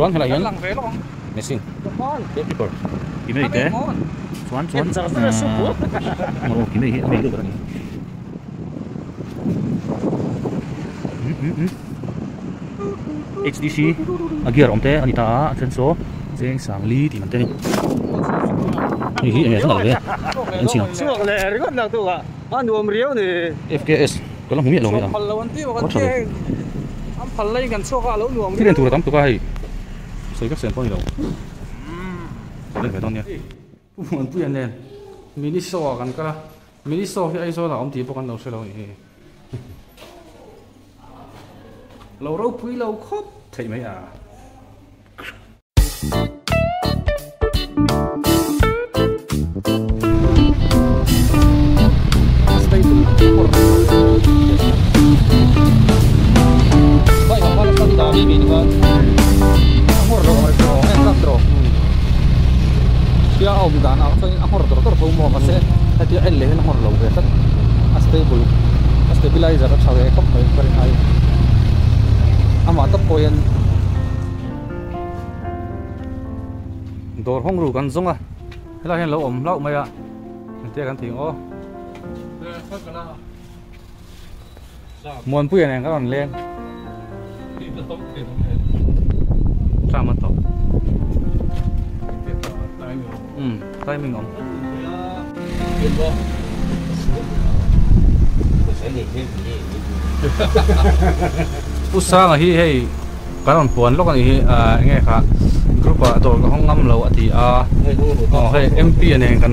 chuan hela hian machine tape recorder ki mai te chuan cha mo ki mai hi mai lo ni HDC agiar omte anita senso jeng sang li ti man te ni hi enge sang le en sino suak le ringot nak tu ka nuam riau ni FKS kalau humi lo mi phal lawan ti wa kan am phal lai kan suak lo nuam ti len tu tam tu ka hai soi ka sen pon ni lo le ka don ni mon pu yan len mini so kan kala mini so hi ai so la om ti po kan lo se lo ni lâu râu quý lâu khóc thấy mấy à vậy mà con con tao bị con amor rồi rồi em cắt rồi kia ông đã nào thôi amor rồi tôi không mua mà sẽ tại vì anh lấy amor lâu về tất stabilizer nó sao vậy không phải hay ama to poyan dor hong ru kan zonga hela hen lo om lau mai a te kan thing o mon pu yan kan len sa ma to timing om pusang hi hei karon puan lo kan hi nge kha group a dor ka hong ngam lo ati a hei MP ane kan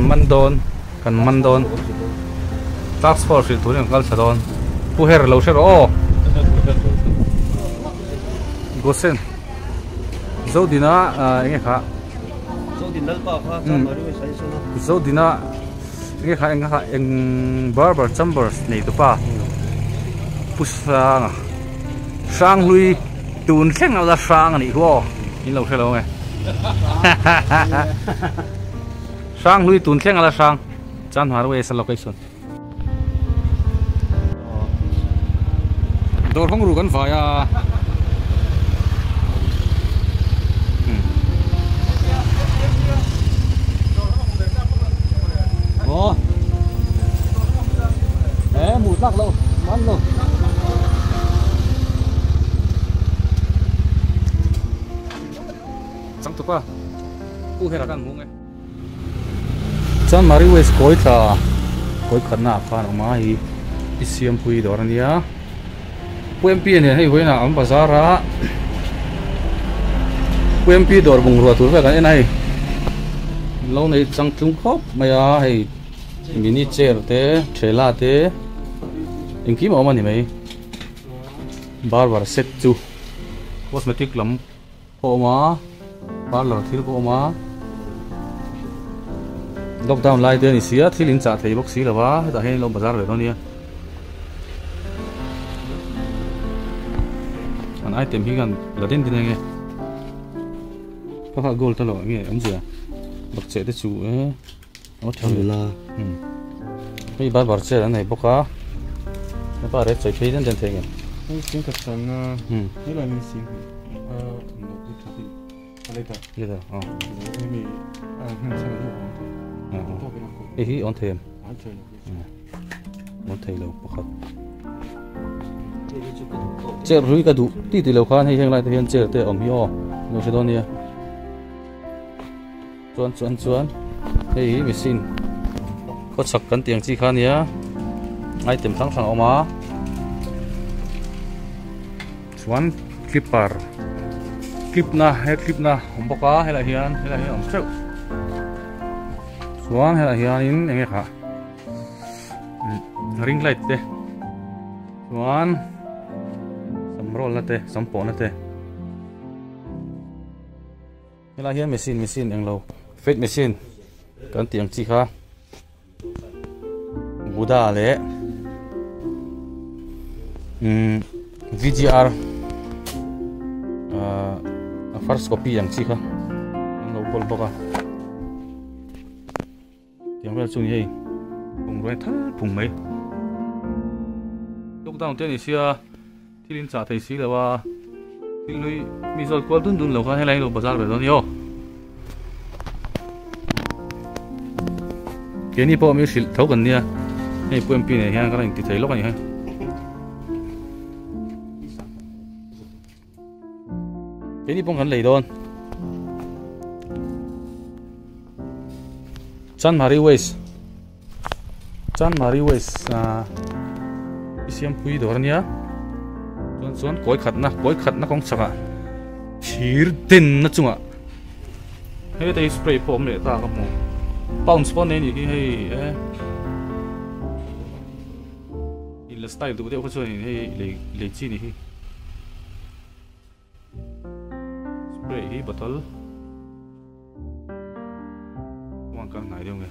man don task force tu ni kal sadon pu her lo sher o gosen zodina nge kha zodin dal pa kha mari sai so zodina nge kha eng barber chambers nei tu pa pusang sang lui tùn khen nào ra sang này ho in lâu xe lâu nghe sang lui tùn khen nào ra sang chan hóa rồi sang location đồ không rủ gần phải à mùi tắc lâu mắn lâu tu pa pu hera kan munge chan mari wes koi khana khan ma hi isiam pui dor ania pmp ne hei hoina am bazara pmp dor bung ro tu ve kan enai lo nei chang tlung khop maya hei mini chair te thela te inki ma mani mai bar set chu cosmetic lam oma parlor thil ko ma lockdown lai te ni sia thilin cha thei box si lawa da hen lo bazar ve no nia an item hi gan ladin din nge ka gold ta lo nge am zia bak che te chu e o thil la hei bar che an nei boka na pa re chai phei den den thenge sin ka san na ni la ni sin Gitu. Oh. Hi on them. On thầy lâu bọc. Chết rủi cả đủ. Tí lâu khan hay hiện lại hiện chết te om hio. Nó sẽ đón nia. Chuan. Hey machine. Có sạc cắn tiếng chi khan nia. Item thang oma. Chuan clipper. Clip na boka hela hian om treu chuan hela hian in enge kha ring light te chuan samrol na te sampo na te hela hian machine englo fake machine kan tiang chi kha buda le VGR first copy yang chi kha lo bol boka tiang ra chu ni pung roi thal pung mai lockdown te ni sia thilin cha thei si lawa lui mi zol kwal dun lo khan helai lo bazar be don yo ke ni po mi sil thau kan nia ei puem pi ne hian kan ti thei lo kan ha ke ni pong kan lei don Chan Mari West isiam pui dor nia chuan koi khat na kong chaka thir tin na chunga he te spray pom le ta ka mu bounce pon ne ni hi hei in la style du de ko chuan hei le chi ni hi spray hi bottle wang kan ngai deu nge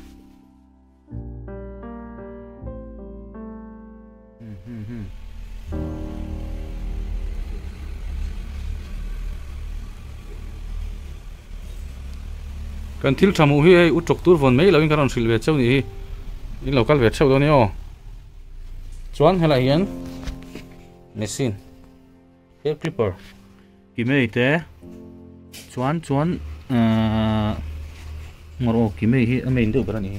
kan thil thamu hi ei utok tur von mei lo in karon sil ve cheu ni in local ve cheu do ni o chuan hela hian machine hair clipper ki mei te chuan ngoro ki mei hi amein do bara ni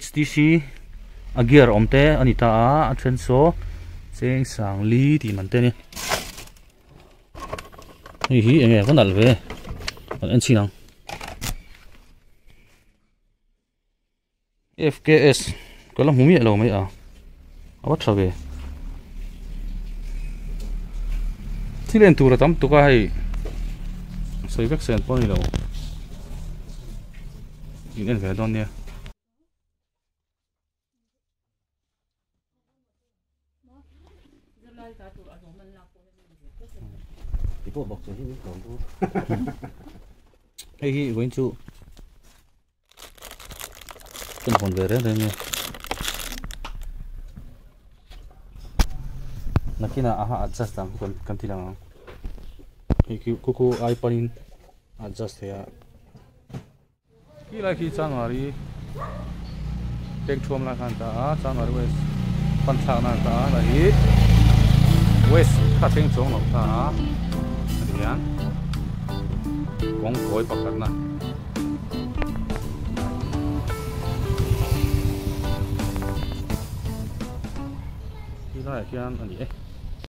HTC a gear omte anita a then so cheng sang li ti man te ni hi enge kan al ve an chinang FKS kala humi lo mai a awa thave thilen tur tam tu ka hai soi vek sen pon ni lo in en ve don ne Ibu bọc cho hết còn tu. Hey, he going to. Kan hon về đấy nha. Nakina aha adjust ang kan tilang. Hey, kuku iPhone adjust ya. Kila ki January. Tek thom la kan ta January wes. Pan cha na ta la hi. West cutting chong lo ta. Yan kong koi pakat na kila kian ani